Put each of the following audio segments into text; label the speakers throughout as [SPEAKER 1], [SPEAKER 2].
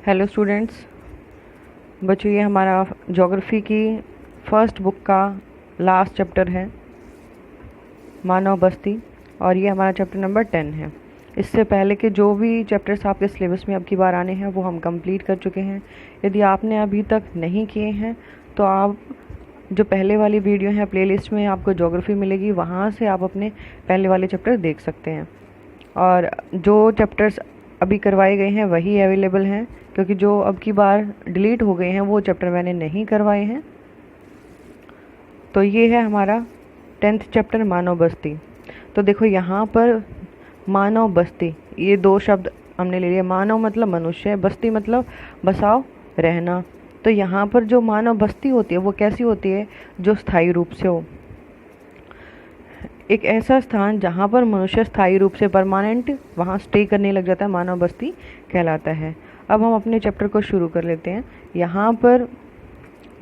[SPEAKER 1] Hello students. बच्चों, ये हमारा ज्योग्राफी की फर्स्ट बुक का लास्ट चैप्टर है, मानव बस्ती, और ये हमारा चैप्टर नंबर 10 है। इससे पहले के जो भी चैप्टर्स आपके सिलेबस में अब की बार आने हैं वो हम कंप्लीट कर चुके हैं। यदि आपने अभी तक नहीं किए हैं तो आप जो पहले वाली वीडियो है प्लेलिस्ट में आपको ज्योग्राफी मिलेगी, वहाँ से आप अपने पहले वाले चैप्टर देख सकते हैं। और जो चैप्टर्स अभी करवाए गए हैं वही अवेलेबल हैं, क्योंकि जो अब की बार डिलीट हो गए हैं वो चैप्टर मैंने नहीं करवाए हैं। तो ये है हमारा 10th चैप्टर, मानव बस्ती। तो देखो यहाँ पर मानव बस्ती, ये दो शब्द हमने ले लिए। मानव मतलब मनुष्य, बस्ती मतलब बसाव, रहना। तो यहाँ पर जो मानव बस्ती होती है वो कैसी होती है? जो स्थायी रूप से हो, एक ऐसा स्थान जहाँ पर मनुष्य स्थायी रूप से परमानेंट वहाँ स्टे करने लग जाता है, मानव बस्ती कहलाता है। अब हम अपने चैप्टर को शुरू कर लेते हैं। यहाँ पर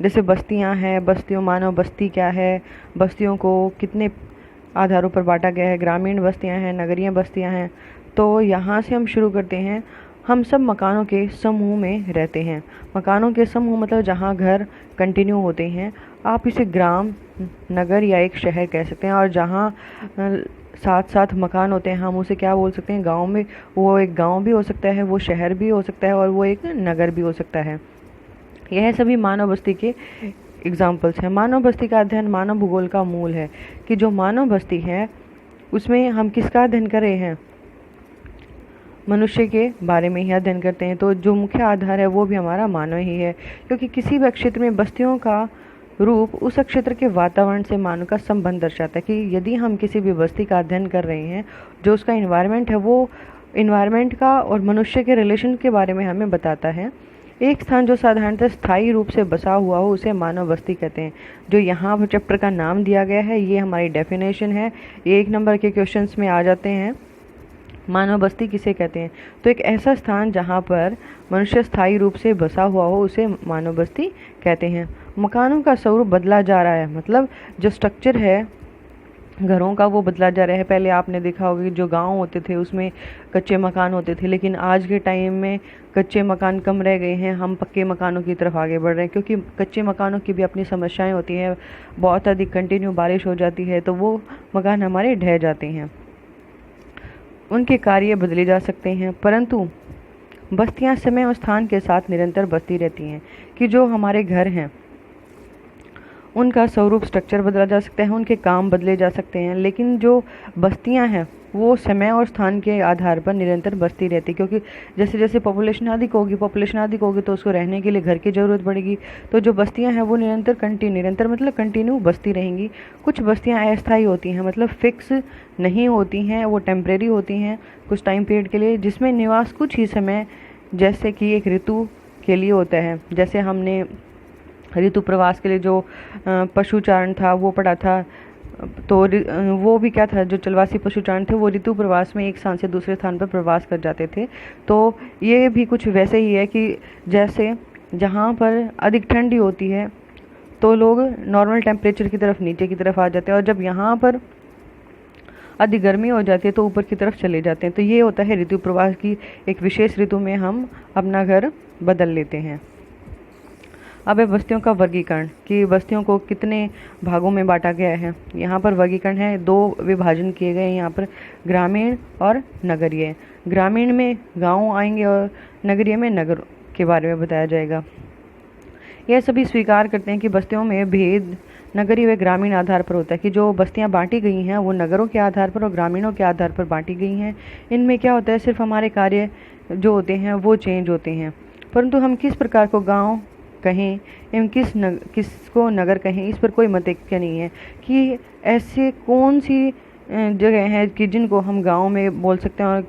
[SPEAKER 1] जैसे बस्तियाँ हैं, बस्तियों, मानव बस्ती क्या है, बस्तियों को कितने आधारों पर बांटा गया है, ग्रामीण बस्तियाँ हैं, नगरीय बस्तियाँ हैं। तो यहाँ से हम शुरू करते हैं। हम सब मकानों के समूह में रहते हैं। मकानों के समूह मतलब जहाँ घर कंटिन्यू होते हैं। आप इसे ग्राम, नगर या एक शहर कह सकते हैं। और जहाँ साथ साथ मकान होते हैं हम उसे क्या बोल सकते हैं? गांव में। वो एक गांव भी हो सकता है, वो शहर भी हो सकता है, और वो एक नगर भी हो सकता है। यह सभी मानव बस्ती के एग्जाम्पल्स हैं। मानव बस्ती का अध्ययन मानव भूगोल का मूल है, कि जो मानव बस्ती है उसमें हम किसका अध्ययन कर रहे हैं? मनुष्य के बारे में ही अध्ययन करते हैं। तो जो मुख्य आधार है वो भी हमारा मानव ही है, क्योंकि किसी भी क्षेत्र में बस्तियों का रूप उस क्षेत्र के वातावरण से मानव का संबंध दर्शाता है। कि यदि हम किसी भी बस्ती का अध्ययन कर रहे हैं, जो उसका इन्वायरमेंट है वो इन्वायरमेंट का और मनुष्य के रिलेशन के बारे में हमें बताता है। एक स्थान जो साधारणतः स्थायी रूप से बसा हुआ हो उसे मानव बस्ती कहते हैं। जो यहाँ चैप्टर का नाम दिया गया है ये हमारी डेफिनेशन है। ये 1 नंबर के क्वेश्चंस में आ जाते हैं। मानव बस्ती किसे कहते हैं? तो एक ऐसा स्थान जहाँ पर मनुष्य स्थायी रूप से बसा हुआ हो उसे मानव बस्ती कहते हैं। मकानों का स्वरूप बदला जा रहा है, मतलब जो स्ट्रक्चर है घरों का वो बदला जा रहा है। पहले आपने देखा होगा कि जो गांव होते थे उसमें कच्चे मकान होते थे, लेकिन आज के टाइम में कच्चे मकान कम रह गए हैं। हम पक्के मकानों की तरफ आगे बढ़ रहे हैं, क्योंकि कच्चे मकानों की भी अपनी समस्याएं होती हैं। बहुत अधिक कंटिन्यू बारिश हो जाती है तो वो मकान हमारे ढह जाते हैं। उनके कार्य बदले जा सकते हैं, परंतु बस्तियां समय और स्थान के साथ निरंतर बसती रहती हैं। कि जो हमारे घर हैं उनका स्वरूप, स्ट्रक्चर बदला जा सकता है, उनके काम बदले जा सकते हैं, लेकिन जो बस्तियां हैं वो समय और स्थान के आधार पर निरंतर बसती रहती है। क्योंकि जैसे जैसे पॉपुलेशन अधिक होगी तो उसको रहने के लिए घर की ज़रूरत पड़ेगी। तो जो बस्तियां हैं वो निरंतर मतलब कंटिन्यू बसती रहेंगी। कुछ बस्तियां अस्थायी होती हैं, मतलब फिक्स नहीं होती हैं, वो टेम्परेरी होती हैं कुछ टाइम पीरियड के लिए, जिसमें निवास कुछ ही समय, जैसे कि एक ऋतु के लिए होता है। जैसे हमने ऋतु प्रवास के लिए जो पशुचारण था वो पढ़ा था, तो वो भी क्या था, जो चलवासी पशुचारण थे वो ऋतु प्रवास में एक स्थान से दूसरे स्थान पर प्रवास कर जाते थे। तो ये भी कुछ वैसे ही है कि जैसे जहाँ पर अधिक ठंडी होती है तो लोग नॉर्मल टेम्परेचर की तरफ, नीचे की तरफ आ जाते हैं, और जब यहाँ पर अधिक गर्मी हो जाती है तो ऊपर की तरफ चले जाते हैं। तो ये होता है ऋतु प्रवास की एक विशेष ऋतु में हम अपना घर बदल लेते हैं। अब है बस्तियों का वर्गीकरण, कि बस्तियों को कितने भागों में बांटा गया है। यहाँ पर वर्गीकरण है, 2 विभाजन किए गए हैं यहाँ पर, ग्रामीण और नगरीय। ग्रामीण में गांव आएंगे और नगरीय में नगर के बारे में बताया जाएगा। यह सभी स्वीकार करते हैं कि बस्तियों में भेद नगरीय व ग्रामीण आधार पर होता है। कि जो बस्तियाँ बांटी गई हैं वो नगरों के आधार पर और ग्रामीणों के आधार पर बांटी गई हैं। इनमें क्या होता है, सिर्फ हमारे कार्य जो होते हैं वो चेंज होते हैं, परंतु हम किस प्रकार को गाँव कहें एवं किसको नगर कहें इस पर कोई मतैक्य नहीं है। कि ऐसे कौन सी जगह है कि जिनको हम गांव में बोल सकते हैं और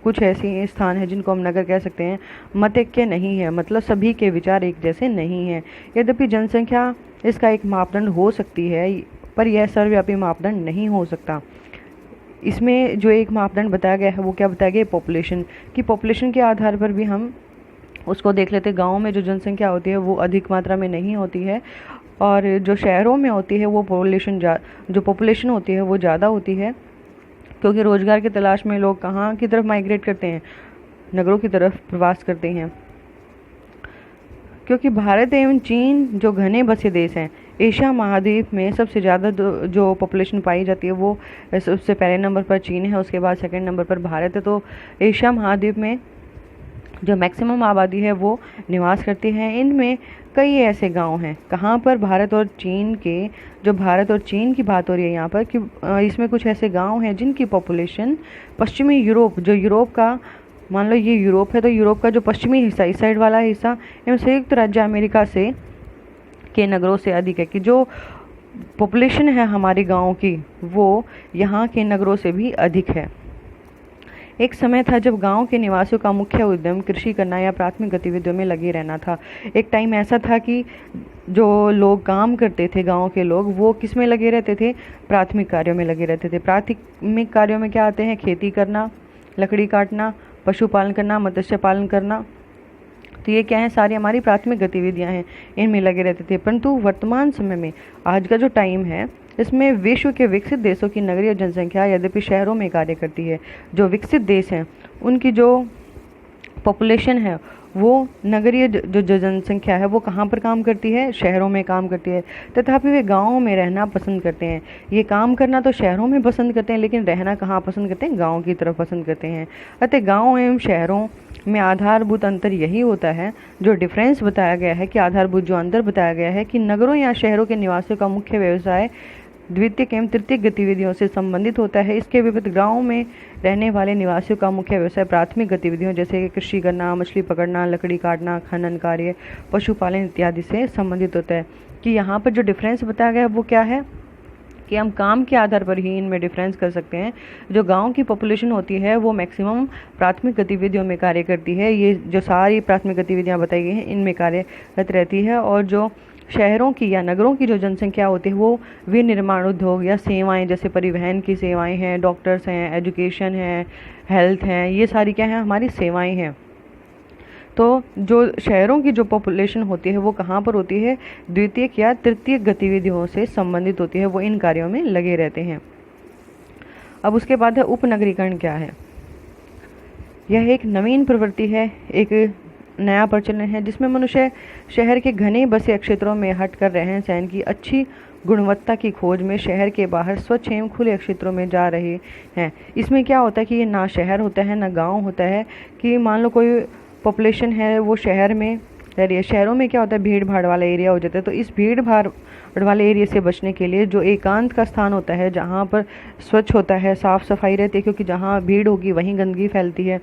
[SPEAKER 1] कुछ ऐसे स्थान है जिनको हम नगर कह सकते हैं। मतैक्य नहीं है, मतलब सभी के विचार एक जैसे नहीं हैं। यद्यपि जनसंख्या इसका एक मापदंड हो सकती है, पर यह सर्वव्यापी मापदंड नहीं हो सकता। इसमें जो एक मापदंड बताया गया है वो क्या बताया गया? पॉपुलेशन। कि पॉपुलेशन के आधार पर भी हम उसको देख लेते। गांव में जो जनसंख्या होती है वो अधिक मात्रा में नहीं होती है, और जो शहरों में होती है वो जो पॉपुलेशन होती है वो ज़्यादा होती है, क्योंकि रोज़गार की तलाश में लोग कहाँ की तरफ माइग्रेट करते हैं? नगरों की तरफ प्रवास करते हैं। क्योंकि भारत एवं चीन जो घने बसे देश हैं, एशिया महाद्वीप में सबसे ज़्यादा जो पॉपुलेशन पाई जाती है वो सबसे पहले नंबर पर चीन है, उसके बाद सेकंड नंबर पर भारत है। तो एशिया महाद्वीप में जो मैक्सिमम आबादी है वो निवास करती है। इनमें कई ऐसे गांव हैं, कहाँ पर भारत और चीन के, जो भारत और चीन की बात हो रही है यहाँ पर, कि इसमें कुछ ऐसे गांव हैं जिनकी पॉपुलेशन पश्चिमी यूरोप, जो यूरोप का, मान लो ये यूरोप है, तो यूरोप का जो पश्चिमी हिस्सा, इस साइड वाला हिस्सा एवं संयुक्त राज्य अमेरिका से के नगरों से अधिक है, कि जो पॉपुलेशन है हमारे गाँव की वो यहाँ के नगरों से भी अधिक है। एक समय था जब गांव के निवासियों का मुख्य उद्यम कृषि करना या प्राथमिक गतिविधियों में लगे रहना था। एक टाइम ऐसा था कि जो लोग काम करते थे, गांव के लोग, वो किस में लगे रहते थे? प्राथमिक कार्यों में लगे रहते थे। प्राथमिक कार्यों में क्या आते हैं? खेती करना, लकड़ी काटना, पशुपालन करना, मत्स्य पालन करना। तो ये क्या है? सारी हमारी प्राथमिक गतिविधियां हैं, इनमें लगे रहते थे। परंतु वर्तमान समय में, आज का जो टाइम है, इसमें विश्व के विकसित देशों की नगरीय जनसंख्या यद्यपि शहरों में कार्य करती है। जो विकसित देश हैं उनकी जो पॉपुलेशन है वो नगरीय जो जनसंख्या है वो कहाँ पर काम करती है? शहरों में काम करती है। तथापि वे गाँवों में रहना पसंद करते हैं। ये काम करना तो शहरों में पसंद करते हैं, लेकिन रहना कहाँ पसंद करते हैं? गाँव की तरफ पसंद करते हैं। अतः गाँव एवं शहरों में आधारभूत अंतर यही होता है, जो डिफरेंस बताया गया है, कि आधारभूत जो अंतर बताया गया है, कि नगरों या शहरों के निवासियों का मुख्य व्यवसाय द्वितीयक एवं तृतीयक गतिविधियों से संबंधित होता है। इसके विपरीत गाँव में रहने वाले निवासियों का मुख्य व्यवसाय प्राथमिक गतिविधियों जैसे कृषि करना, मछली पकड़ना, लकड़ी काटना, खनन कार्य, पशुपालन इत्यादि से संबंधित होता है। कि यहाँ पर जो डिफरेंस बताया गया है वो क्या है? कि हम काम के आधार पर ही इनमें डिफरेंस कर सकते हैं। जो गांव की पॉपुलेशन होती है वो मैक्सिमम प्राथमिक गतिविधियों में कार्य करती है। ये जो सारी प्राथमिक गतिविधियां बताई गई हैं इनमें कार्यरत रहती है। और जो शहरों की या नगरों की जो जनसंख्या होती है वो विनिर्माण उद्योग या सेवाएं, जैसे परिवहन की सेवाएं हैं, डॉक्टर्स हैं, एजुकेशन है, हेल्थ हैं, ये सारी क्या है? हमारी सेवाएं हैं। तो जो शहरों की जो पॉपुलेशन होती है वो कहाँ पर होती है? द्वितीयक या तृतीयक गतिविधियों से संबंधित होती है, वो इन कार्यों में लगे रहते हैं। अब उसके बाद है उपनगरीकरण क्या है? यह एक नवीन प्रवृत्ति है, एक नया प्रचलन है जिसमें मनुष्य शहर के घने बसे क्षेत्रों में हटकर रहन सहन की अच्छी गुणवत्ता की खोज में शहर के बाहर स्वच्छ एवं खुले क्षेत्रों में जा रहे हैं। इसमें क्या होता है कि ये ना शहर होता है ना गांव होता है। कि मान लो कोई पॉपुलेशन है वो शहर में रह रही है, शहरों में क्या होता है? भीड़ भाड़ वाला एरिया हो जाता है। तो इस भीड़ भाड़ वाले एरिया से बचने के लिए जो एकांत का स्थान होता है, जहाँ पर स्वच्छ होता है, साफ सफाई रहती है, क्योंकि जहाँ भीड़ होगी वहीं गंदगी फैलती है,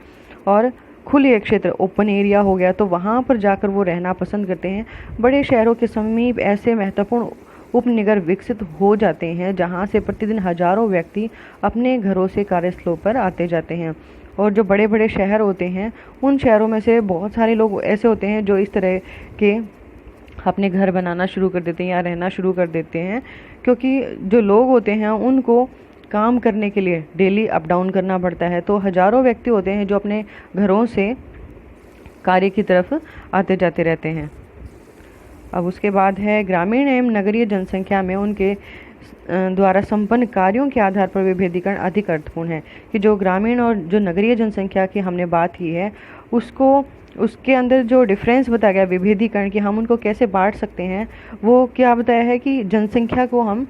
[SPEAKER 1] और खुले क्षेत्र, ओपन एरिया हो गया, तो वहाँ पर जाकर वो रहना पसंद करते हैं। बड़े शहरों के समीप ऐसे महत्वपूर्ण उपनगर विकसित हो जाते हैं जहाँ से प्रतिदिन हजारों व्यक्ति अपने घरों से कार्यस्थलों पर आते जाते हैं। और जो बड़े बड़े शहर होते हैं उन शहरों में से बहुत सारे लोग ऐसे होते हैं जो इस तरह के अपने घर बनाना शुरू कर देते हैं या रहना शुरू कर देते हैं, क्योंकि जो लोग होते हैं उनको काम करने के लिए डेली अप डाउन करना पड़ता है। तो हजारों व्यक्ति होते हैं जो अपने घरों से कार्य की तरफ आते जाते रहते हैं। अब उसके बाद है ग्रामीण एवं नगरीय जनसंख्या में उनके द्वारा संपन्न कार्यों के आधार पर विभेदीकरण अधिक अर्थपूर्ण है। कि जो ग्रामीण और जो नगरीय जनसंख्या की हमने बात की है उसके अंदर जो डिफरेंस बताया गया विभेदीकरण, कि हम उनको कैसे बांट सकते हैं, वो क्या बताया है कि जनसंख्या को हम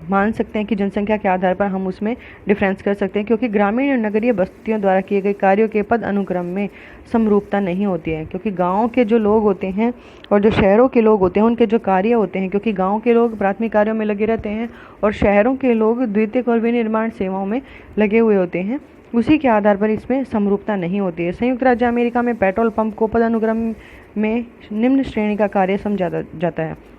[SPEAKER 1] मान सकते हैं कि जनसंख्या के आधार पर हम उसमें डिफरेंस कर सकते हैं, क्योंकि ग्रामीण और नगरीय बस्तियों द्वारा किए गए कार्यों के पद अनुक्रम में समरूपता नहीं होती है। क्योंकि गांव के जो लोग होते हैं और जो शहरों के लोग होते हैं उनके जो कार्य होते हैं, क्योंकि गांव के लोग प्राथमिक कार्यों में लगे रहते हैं और शहरों के लोग द्वितीयक और विनिर्माण सेवाओं में लगे हुए होते हैं, उसी के आधार पर इसमें समरूपता नहीं होती है। संयुक्त राज्य अमेरिका में पेट्रोल पंप को पदानुक्रम में निम्न श्रेणी का कार्य समझा जाता है।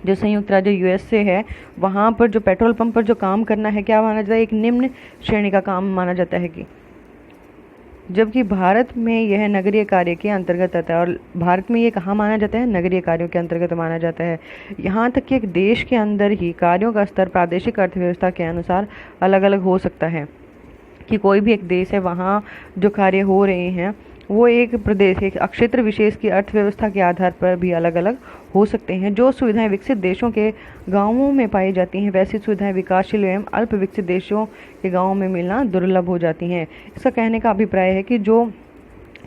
[SPEAKER 1] जो संयुक्त राज्य यूएसए है वहाँ पर जो पेट्रोल पंप पर जो काम करना है क्या माना जाता है? एक निम्न श्रेणी का काम माना जाता है। कि जबकि भारत में यह नगरीय कार्य के अंतर्गत आता है। और भारत में ये कहाँ माना जाता है? नगरीय कार्यों के अंतर्गत माना जाता है। यहाँ तक कि एक देश के अंदर ही कार्यों का स्तर प्रादेशिक अर्थव्यवस्था के अनुसार अलग अलग हो सकता है। कि कोई भी एक देश है वहाँ जो कार्य हो रहे हैं वो एक प्रदेश, एक क्षेत्र विशेष की अर्थव्यवस्था के आधार पर भी अलग अलग हो सकते हैं। जो सुविधाएं विकसित देशों के गांवों में पाई जाती हैं वैसी सुविधाएं विकासशील एवं अल्प विकसित देशों के गांवों में मिलना दुर्लभ हो जाती हैं। इसका कहने का अभिप्राय है कि जो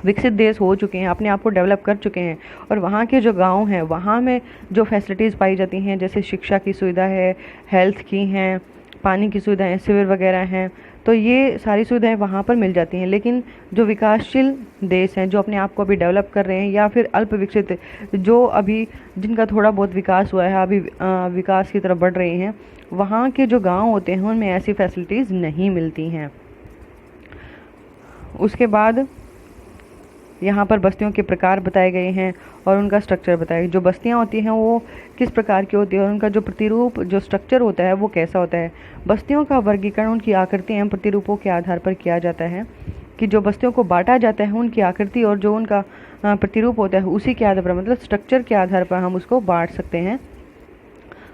[SPEAKER 1] विकसित देश हो चुके हैं, अपने आप को डेवलप कर चुके हैं, और वहाँ के जो गांव हैं वहाँ में जो फैसिलिटीज़ पाई जाती हैं, जैसे शिक्षा की सुविधा है, हेल्थ की हैं, पानी की सुविधाएं, सिविर वगैरह हैं, तो ये सारी सुविधाएं वहाँ पर मिल जाती हैं। लेकिन जो विकासशील देश हैं, जो अपने आप को अभी डेवलप कर रहे हैं, या फिर अल्प विकसित, जो अभी जिनका थोड़ा बहुत विकास हुआ है, अभी विकास की तरफ बढ़ रहे हैं, वहाँ के जो गांव होते हैं उनमें ऐसी फैसिलिटीज़ नहीं मिलती हैं। उसके बाद यहाँ पर बस्तियों के प्रकार बताए गए हैं और उनका स्ट्रक्चर बताया गया। जो बस्तियाँ होती हैं वो किस प्रकार की होती है और उनका जो प्रतिरूप जो स्ट्रक्चर होता है वो कैसा होता है। बस्तियों का वर्गीकरण उनकी आकृति एवं प्रतिरूपों के आधार पर किया जाता है, कि जो बस्तियों को बांटा जाता है उनकी आकृति और जो उनका प्रतिरूप होता है उसी के आधार पर, मतलब स्ट्रक्चर के आधार पर हम उसको बांट सकते हैं।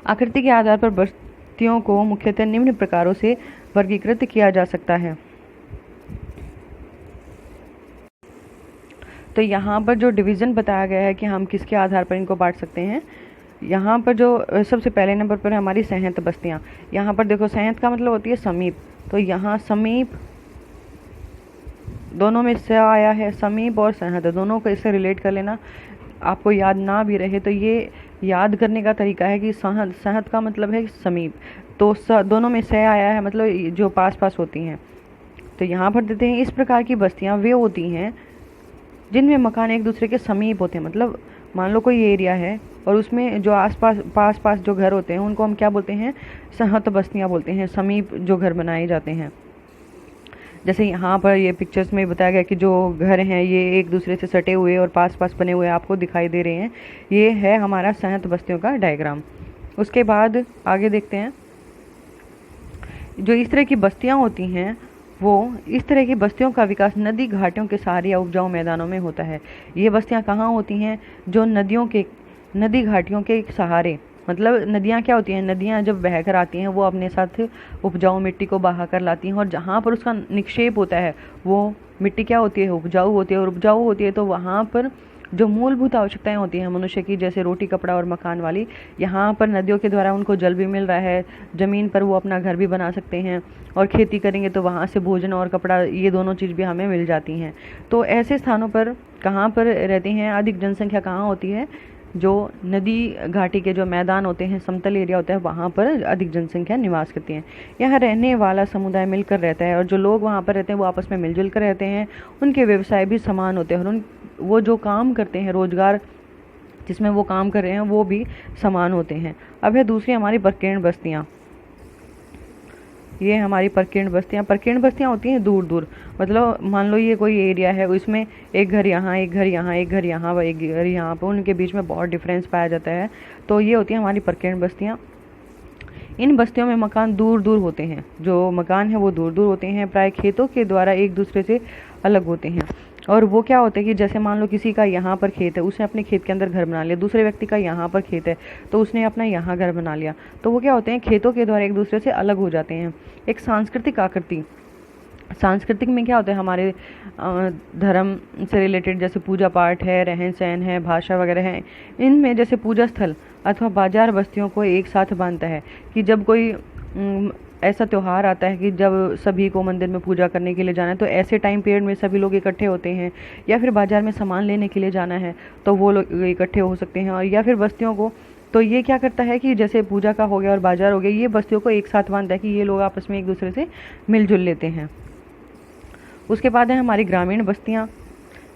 [SPEAKER 1] आकृति के आधार पर बस्तियों को मुख्यतः निम्न प्रकारों से वर्गीकृत किया जा सकता है। तो यहाँ पर जो डिवीज़न बताया गया है कि हम किसके आधार पर इनको बांट सकते हैं, यहाँ पर जो सबसे पहले नंबर पर है हमारी सहंत बस्तियाँ। यहाँ पर देखो, सहंत का मतलब होती है समीप, तो यहाँ समीप दोनों में से आया है, समीप और सहंत दोनों को इससे रिलेट कर लेना। आपको याद ना भी रहे तो ये याद करने का तरीका है कि सहंत का मतलब है समीप, तो दोनों में से आया है, मतलब जो पास पास होती हैं। तो यहाँ पर देते हैं, इस प्रकार की बस्तियाँ वे होती हैं जिनमें मकान एक दूसरे के समीप होते हैं। मतलब मान लो कोई एरिया है और उसमें जो पास पास जो घर होते हैं उनको हम क्या बोलते हैं, सहत बस्तियां बोलते हैं, समीप जो घर बनाए जाते हैं। जैसे यहाँ पर ये पिक्चर्स में बताया गया कि जो घर हैं ये एक दूसरे से सटे हुए और पास पास बने हुए आपको दिखाई दे रहे हैं, ये है हमारा सहत बस्तियों का डायग्राम। उसके बाद आगे देखते हैं, जो इस तरह की बस्तियाँ होती हैं वो इस तरह की बस्तियों का विकास नदी घाटियों के सहारे या उपजाऊ मैदानों में होता है। ये बस्तियां कहाँ होती हैं, जो नदी घाटियों के सहारे, मतलब नदियाँ क्या होती हैं, नदियाँ जब बहकर आती हैं वो अपने साथ उपजाऊ मिट्टी को बहा कर लाती हैं, और जहाँ पर उसका निक्षेप होता है वो मिट्टी क्या होती है, उपजाऊ होती है, और उपजाऊ होती है तो वहाँ पर जो मूलभूत आवश्यकताएं होती हैं मनुष्य की, जैसे रोटी कपड़ा और मकान वाली, यहाँ पर नदियों के द्वारा उनको जल भी मिल रहा है, ज़मीन पर वो अपना घर भी बना सकते हैं, और खेती करेंगे तो वहाँ से भोजन और कपड़ा ये दोनों चीज़ भी हमें मिल जाती हैं। तो ऐसे स्थानों पर कहाँ पर रहते हैं, अधिक जनसंख्या कहाँ होती है, जो नदी घाटी के जो मैदान होते हैं, समतल एरिया होता है, वहाँ पर अधिक जनसंख्या निवास करती है। यहाँ रहने वाला समुदाय मिलकर रहता है, और जो लोग वहाँ पर रहते हैं वो आपस में मिलजुल कर रहते हैं। उनके व्यवसाय भी समान होते हैं, और वो जो काम करते हैं, रोजगार जिसमें वो काम कर रहे हैं वो भी समान होते हैं। अब है दूसरी हमारी परकीर्ण बस्तियाँ। ये हमारी परकीर्ण बस्तियाँ होती हैं दूर दूर, मतलब मान लो ये कोई एरिया है, उसमें एक घर यहाँ, एक घर यहाँ, एक घर यहाँ, एक घर यहाँ पर, उनके बीच में बहुत डिफरेंस पाया जाता है। तो ये होती है हमारी परकीर्ण बस्तियाँ। इन बस्तियों में मकान दूर दूर होते हैं, जो मकान है वो दूर दूर होते हैं, प्राय खेतों के द्वारा एक दूसरे से अलग होते हैं। और वो क्या होता है कि जैसे मान लो किसी का यहाँ पर खेत है, उसने अपने खेत के अंदर घर बना लिया, दूसरे व्यक्ति का यहाँ पर खेत है तो उसने अपना यहाँ घर बना लिया, तो वो क्या होते हैं, खेतों के द्वारा एक दूसरे से अलग हो जाते हैं। एक सांस्कृतिक आकृति, सांस्कृतिक में क्या होता है, हमारे धर्म से रिलेटेड जैसे पूजा पाठ है, रहन सहन है, भाषा वगैरह है, इनमें जैसे पूजा स्थल अथवा बाजार बस्तियों को एक साथ बांधता है। कि जब कोई ऐसा त्यौहार आता है कि जब सभी को मंदिर में पूजा करने के लिए जाना है, तो ऐसे टाइम पीरियड में सभी लोग इकट्ठे होते हैं, या फिर बाजार में सामान लेने के लिए जाना है तो वो लोग इकट्ठे हो सकते हैं, और या फिर बस्तियों को, तो ये क्या करता है कि जैसे पूजा का हो गया और बाजार हो गया, ये बस्तियों को एक साथ बांधता है कि ये लोग आपस में एक दूसरे से मिलजुल लेते हैं। उसके बाद है हमारी ग्रामीण बस्तियाँ।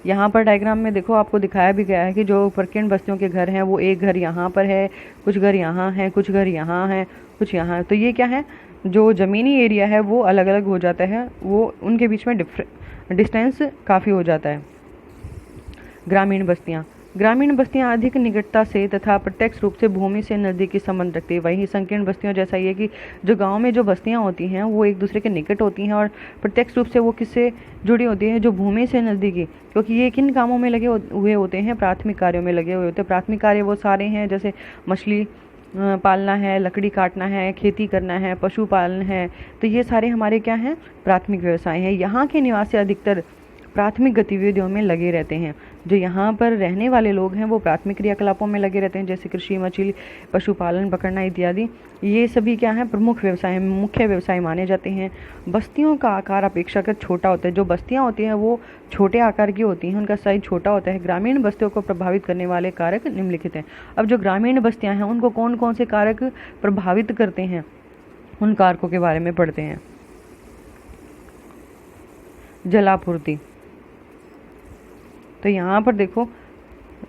[SPEAKER 1] यहाँ पर डायग्राम में देखो आपको दिखाया भी गया है कि जो परकीर्ण बस्तियों के घर हैं वो एक घर यहाँ पर है, कुछ घर यहाँ हैं, कुछ घर यहाँ हैं, कुछ यहाँ। तो ये क्या है, जो ज़मीनी एरिया है वो अलग अलग हो जाता है, वो उनके बीच में डिस्टेंस काफ़ी हो जाता है। ग्रामीण बस्तियाँ अधिक निकटता से तथा प्रत्यक्ष रूप से भूमि से नज़दीकी संबंध रखती है। वहीं संकीर्ण बस्तियों जैसा ये कि जो गांव में जो बस्तियाँ होती हैं वो एक दूसरे के निकट होती हैं, और प्रत्यक्ष रूप से वो किससे जुड़ी होती हैं, जो भूमि से नज़दीकी, क्योंकि ये किन कामों में लगे हुए होते हैं, प्राथमिक कार्यों में लगे हुए होते हैं। प्राथमिक कार्य वो सारे हैं जैसे मछली पालना है, लकड़ी काटना है, खेती करना है, पशु पालन है, तो ये सारे हमारे क्या हैं, प्राथमिक व्यवसाय हैं। यहाँ के निवासी अधिकतर प्राथमिक गतिविधियों में लगे रहते हैं। जो यहाँ पर रहने वाले लोग हैं वो प्राथमिक क्रियाकलापों में लगे रहते हैं, जैसे कृषि, मछली, पशुपालन, पकड़ना इत्यादि। ये सभी क्या है, प्रमुख व्यवसाय, मुख्य व्यवसाय माने जाते हैं। बस्तियों का आकार अपेक्षाकृत छोटा होता है। जो बस्तियाँ होती हैं वो छोटे आकार की होती हैं, उनका साइज छोटा होता है। ग्रामीण बस्तियों को प्रभावित करने वाले कारक निम्नलिखित हैं। अब जो ग्रामीण बस्तियाँ हैं उनको कौन कौन से कारक प्रभावित करते हैं, उन कारकों के बारे में पढ़ते हैं। जलापूर्ति। तो यहाँ पर देखो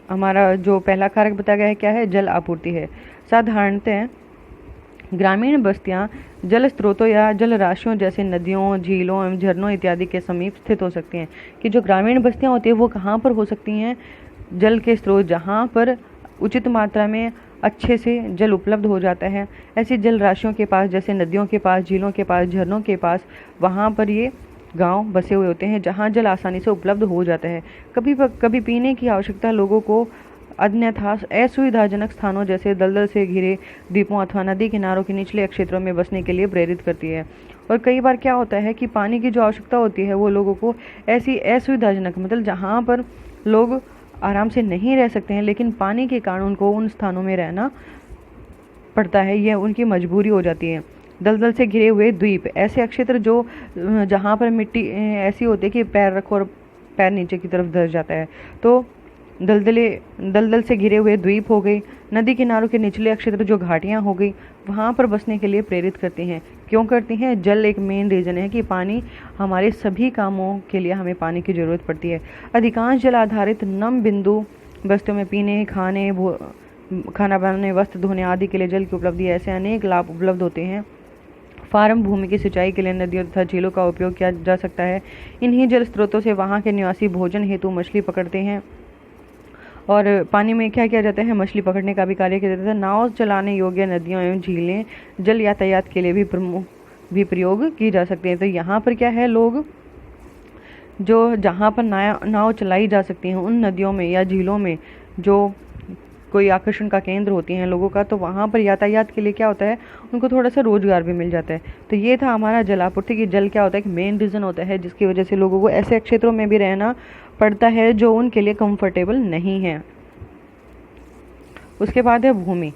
[SPEAKER 1] हमारा जो पहला कारक बताया गया है क्या है, जल आपूर्ति है। साधारणतः ग्रामीण बस्तियाँ जल स्रोतों या जल राशियों जैसे नदियों, झीलों एवं झरनों इत्यादि के समीप स्थित हो सकती हैं। कि जो ग्रामीण बस्तियाँ होती हैं वो कहाँ पर हो सकती हैं, जल के स्रोत जहाँ पर उचित मात्रा में अच्छे से जल उपलब्ध हो जाता है, ऐसी जल राशियों के पास, जैसे नदियों के पास, झीलों के पास, झरनों के पास, वहाँ पर ये गांव बसे हुए होते हैं जहाँ जल आसानी से उपलब्ध हो जाता है। कभी पीने की आवश्यकता लोगों को अन्यथा असुविधाजनक स्थानों जैसे दलदल से घिरे द्वीपों अथवा नदी किनारों के निचले क्षेत्रों में बसने के लिए प्रेरित करती है। और कई बार क्या होता है कि पानी की जो आवश्यकता होती है वो लोगों को ऐसी असुविधाजनक, मतलब जहाँ पर लोग आराम से नहीं रह सकते हैं लेकिन पानी के कारण उनको उन स्थानों में रहना पड़ता है, यह उनकी मजबूरी हो जाती है। दलदल से घिरे हुए द्वीप, ऐसे क्षेत्र जो जहाँ पर मिट्टी ऐसी होती है कि पैर रखो और पैर नीचे की तरफ धस जाता है, तो दलदल से घिरे हुए द्वीप हो गई। नदी किनारों के निचले क्षेत्र जो घाटियाँ हो गई, वहाँ पर बसने के लिए प्रेरित करती हैं। क्यों करती हैं? जल एक मेन रीज़न है कि पानी, हमारे सभी कामों के लिए हमें पानी की ज़रूरत पड़ती है। अधिकांश जल आधारित नम बिंदु बस्तियों में पीने, खाना बनाने, वस्त्र धोने आदि के लिए जल की उपलब्धि, ऐसे अनेक लाभ उपलब्ध होते हैं। फार्म भूमि की सिंचाई के लिए नदियों तथा झीलों का उपयोग किया जा सकता है। इन्हीं जल स्रोतों से वहाँ के निवासी भोजन हेतु मछली पकड़ते हैं और पानी में क्या किया जाता है, मछली पकड़ने का भी कार्य किया जाता है। नाव चलाने योग्य नदियों एवं झीलें जल यातायात के लिए भी प्रयोग की जा सकती हैं। तो यहाँ पर क्या है, लोग जो जहाँ पर नाव चलाई जा सकती हैं उन नदियों में या झीलों में जो कोई आकर्षण का केंद्र होती हैं लोगों का, तो वहाँ पर यातायात के लिए क्या होता है, उनको थोड़ा सा रोजगार भी मिल जाता है। तो ये था हमारा जलापूर्ति की। जल क्या होता है, एक मेन रीज़न होता है जिसकी वजह से लोगों को ऐसे क्षेत्रों में भी रहना पड़ता है जो उनके लिए कंफर्टेबल नहीं है। उसके बाद है भूमि।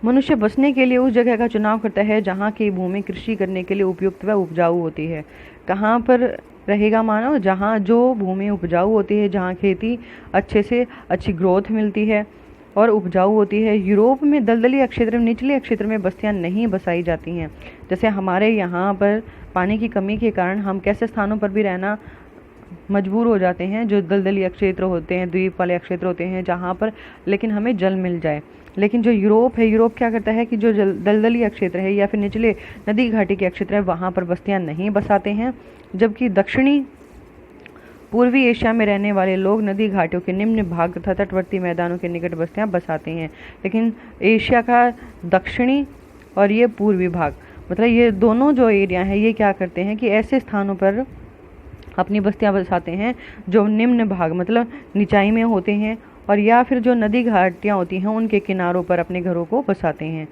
[SPEAKER 1] मनुष्य बसने के लिए उस जगह का चुनाव करता है जहाँ की भूमि कृषि करने के लिए उपयुक्त व उपजाऊ होती है। कहाँ पर रहेगा मानव? जहाँ जो भूमि उपजाऊ होती है, जहाँ खेती अच्छी ग्रोथ मिलती है और उपजाऊ होती है। यूरोप में दलदली क्षेत्र में, निचले क्षेत्र में बस्तियाँ नहीं बसाई जाती हैं। जैसे हमारे यहाँ पर पानी की कमी के कारण हम कैसे स्थानों पर भी रहना मजबूर हो जाते हैं, जो दलदली क्षेत्र होते हैं, द्वीप वाले क्षेत्र होते हैं जहाँ पर लेकिन हमें जल मिल जाए। लेकिन जो यूरोप है, यूरोप क्या करता है कि जो दलदली क्षेत्र है या फिर निचले नदी घाटी के क्षेत्र है वहाँ पर बस्तियाँ नहीं बसाते हैं, जबकि दक्षिणी पूर्वी एशिया में रहने वाले लोग नदी घाटियों के निम्न भाग तथा तटवर्ती मैदानों के निकट बस्तियाँ बसाते हैं। लेकिन एशिया का दक्षिणी और ये पूर्वी भाग, मतलब ये दोनों जो एरिया हैं ये क्या करते हैं कि ऐसे स्थानों पर अपनी बस्तियाँ बसाते हैं जो निम्न भाग, मतलब निचाई में होते हैं, और या फिर जो नदी घाटियाँ होती हैं उनके किनारों पर अपने घरों को बसाते हैं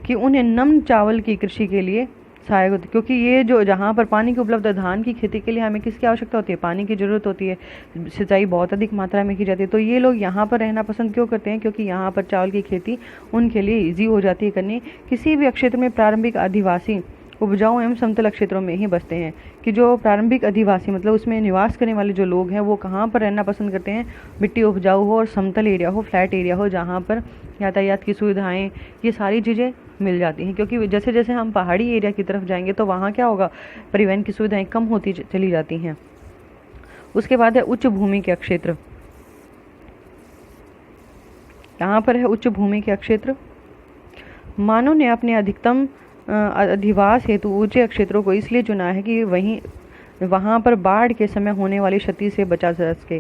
[SPEAKER 1] कि उन्हें नम चावल की कृषि के लिए सहायक होती है। क्योंकि ये जो जहाँ पर पानी की उपलब्ध, धान की खेती के लिए हमें किसकी आवश्यकता होती है, पानी की ज़रूरत होती है, सिंचाई बहुत अधिक मात्रा में की जाती है। तो ये लोग यहाँ पर रहना पसंद क्यों करते हैं? क्योंकि यहाँ पर चावल की खेती उनके लिए ईजी हो जाती है करनी। किसी भी क्षेत्र में प्रारंभिक आदिवासी उपजाऊ एवं समतल क्षेत्रों में ही बसते हैं। कि जो प्रारंभिक अधिवासी, मतलब उसमें निवास करने वाले जो लोग हैं वो कहाँ पर रहना पसंद करते हैं? मिट्टी उपजाऊ हो और समतल एरिया हो, फ्लैट एरिया हो, जहाँ पर यातायात की सुविधाएं, ये सारी चीज़ें मिल जाती हैं। क्योंकि जैसे जैसे हम पहाड़ी एरिया की तरफ जाएंगे तो वहाँ क्या होगा, परिवहन की सुविधाएं कम होती चली जाती हैं। उसके बाद है उच्च भूमि के क्षेत्र। यहाँ पर है उच्च भूमि के क्षेत्र। मानव ने अपने अधिकतम अधिवास हेतु ऊंचे क्षेत्रों को इसलिए चुना है कि वहाँ पर बाढ़ के समय होने वाली क्षति से बचा जा सके।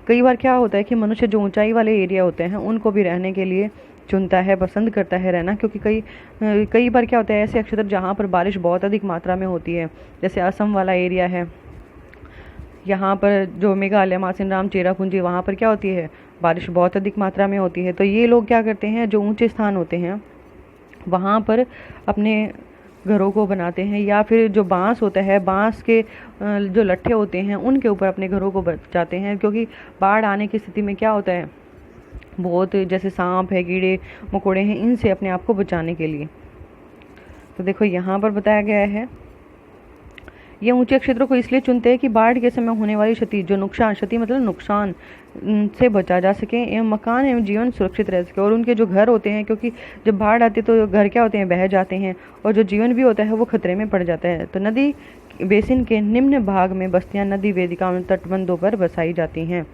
[SPEAKER 1] कई बार क्या होता है कि मनुष्य जो ऊंचाई वाले एरिया होते हैं उनको भी रहने के लिए चुनता है, पसंद करता है रहना। क्योंकि कई बार क्या होता है, ऐसे क्षेत्र जहाँ पर बारिश बहुत अधिक मात्रा में होती है, जैसे असम वाला एरिया है, यहाँ पर जो मेघालय, मासिनराम, चेरापूंजी, वहाँ पर क्या होती है, बारिश बहुत अधिक मात्रा में होती है। तो ये लोग क्या करते हैं, जो ऊंचे स्थान होते हैं वहाँ पर अपने घरों को बनाते हैं, या फिर जो बांस होता है, बांस के जो लट्ठे होते हैं उनके ऊपर अपने घरों को बचाते हैं, क्योंकि बाढ़ आने की स्थिति में क्या होता है, बहुत जैसे सांप है, कीड़े मकोड़े हैं, इनसे अपने आप को बचाने के लिए। तो देखो यहाँ पर बताया गया है, ये ऊंचे क्षेत्रों को इसलिए चुनते हैं कि बाढ़ के समय होने वाली क्षति, जो नुकसान, क्षति मतलब नुकसान, से बचा जा सके एवं मकान एवं जीवन सुरक्षित रह सके। और उनके जो घर होते हैं, क्योंकि जब बाढ़ आती है तो घर क्या होते हैं, बह जाते हैं, और जो जीवन भी होता है वो खतरे में पड़ जाता है। तो नदी बेसिन के निम्न भाग में बस्तियां नदी वेदिकाओं तटबंधों पर बसाई जाती हैं।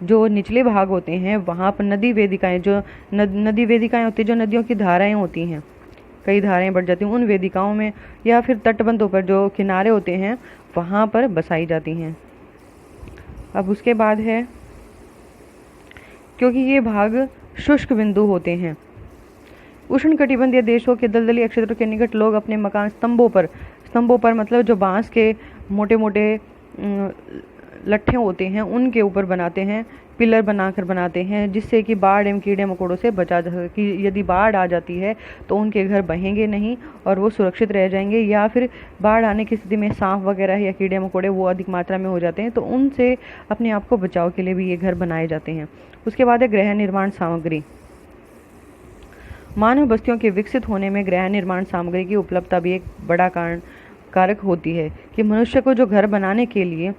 [SPEAKER 1] जो निचले भाग होते हैं वहाँ पर नदी वेदिकाएं, जो नदी वेदिकाएं होती है, जो नदियों की धाराएं होती हैं, कई धाराएं बढ़ जाती हैं, उन वेदिकाओं में या फिर तटबंधों पर जो किनारे होते हैं वहाँ पर बसाई जाती हैं। अब उसके बाद है, क्योंकि ये भाग शुष्क बिंदु होते हैं, उष्णकटिबंधीय देशों के दलदली क्षेत्रों के निकट लोग अपने मकान स्तंभों पर मतलब जो बांस के मोटे मोटे लट्ठे होते हैं उनके ऊपर बनाते हैं, पिलर बनाकर बनाते हैं, जिससे कि बाढ़ एवं कीड़े मकोड़ों से बचा जा सके। कि यदि बाढ़ आ जाती है तो उनके घर बहेंगे नहीं और वो सुरक्षित रह जाएंगे, या फिर बाढ़ आने की स्थिति में सांप वगैरह या कीड़े मकोड़े वो अधिक मात्रा में हो जाते हैं, तो उनसे अपने आप को बचाव के लिए भी ये घर बनाए जाते हैं। उसके बाद है गृह निर्माण सामग्री। मानव बस्तियों के विकसित होने में गृह निर्माण सामग्री की उपलब्धता भी एक बड़ा कारक होती है। कि मनुष्य को जो घर बनाने के लिए,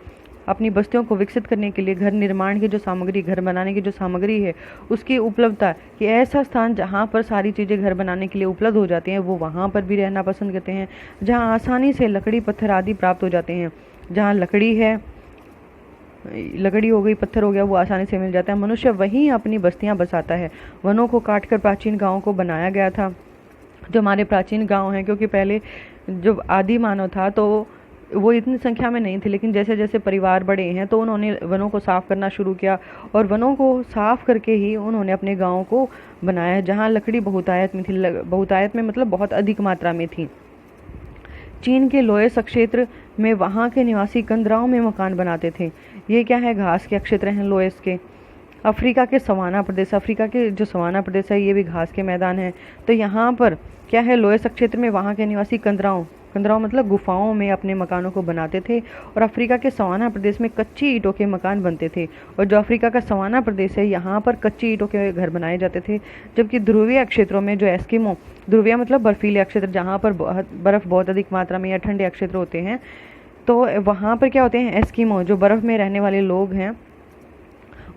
[SPEAKER 1] अपनी बस्तियों को विकसित करने के लिए घर निर्माण की जो सामग्री, घर बनाने की जो सामग्री है उसकी उपलब्धता, कि ऐसा स्थान जहाँ पर सारी चीज़ें घर बनाने के लिए उपलब्ध हो जाती हैं वो वहाँ पर भी रहना पसंद करते हैं, जहाँ आसानी से लकड़ी पत्थर आदि प्राप्त हो जाते हैं। जहाँ लकड़ी है, लकड़ी हो गई, पत्थर हो गया, वो आसानी से मिल जाता है, मनुष्य वहीं अपनी बस्तियाँ बसाता है। वनों को काटकर प्राचीन गाँवों को बनाया गया था। जो हमारे प्राचीन गाँव हैं, क्योंकि पहले जब आदि मानव था तो वो इतनी संख्या में नहीं थे, लेकिन जैसे जैसे परिवार बड़े हैं तो उन्होंने वनों को साफ करना शुरू किया, और वनों को साफ करके ही उन्होंने अपने गाँव को बनाया, जहाँ लकड़ी बहुतायत में थी। बहुतायत में मतलब बहुत अधिक मात्रा में थी। चीन के लोयस क्षेत्र में वहाँ के निवासी कंदराओं में मकान बनाते थे। ये क्या है, घास के क्षेत्र हैं लोयस के। अफ्रीका के सवाना प्रदेश, अफ्रीका के जो सवाना प्रदेश है ये भी घास के मैदान है। तो यहाँ पर क्या है, लोयस क्षेत्र में वहाँ के निवासी कंदराओं मतलब गुफाओं में अपने मकानों को बनाते थे, और अफ्रीका के सवाना प्रदेश में कच्ची ईंटों के मकान बनते थे। और जो अफ्रीका का सवाना प्रदेश है यहाँ पर कच्ची ईंटों के घर बनाए जाते थे, जबकि ध्रुवीय क्षेत्रों में जो एस्किमो, ध्रुवीय मतलब बर्फीले क्षेत्र, जहाँ पर बर्फ़ बहुत अधिक मात्रा में या ठंडे क्षेत्र होते हैं, तो वहाँ पर क्या होते हैं, एस्किमो, जो बर्फ़ में रहने वाले लोग हैं